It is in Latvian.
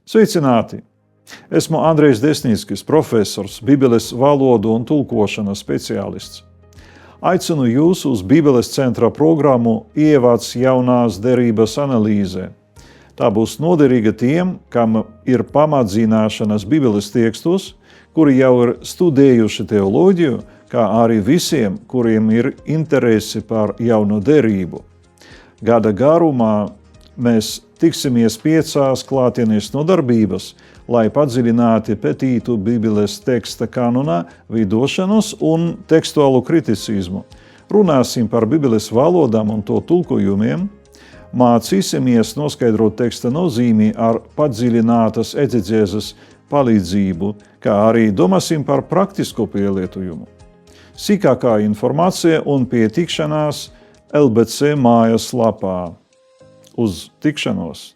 Sveicināti! Esmu Andrejs Desnickis, profesors, Bībeles valodu un tulkošanas speciālists. Aicinu jūs uz Bībeles centra programmu Ievads jaunās derības analīzē. Tā būs noderīga tiem, kam ir pamatzināšanas Bībeles tekstos, kuri jau ir studējuši teoloģiju, kā arī visiem, kuriem ir interese par jauno derību. Gada garumā mēs tiksimies 5 klātienes nodarbības, lai padziļināti pētītu Bībeles teksta kanonā veidošanos un tekstuālu kriticismu. Runāsim par Bībeles valodām un to tulkojumiem, mācīsimies noskaidrot teksta nozīmi ar padziļinātas egzegēzes palīdzību, kā arī domāsim par praktisko pielietojumu. Sīkākā informācija un pietikšanās LBC mājaslapā. Uz tikšanos!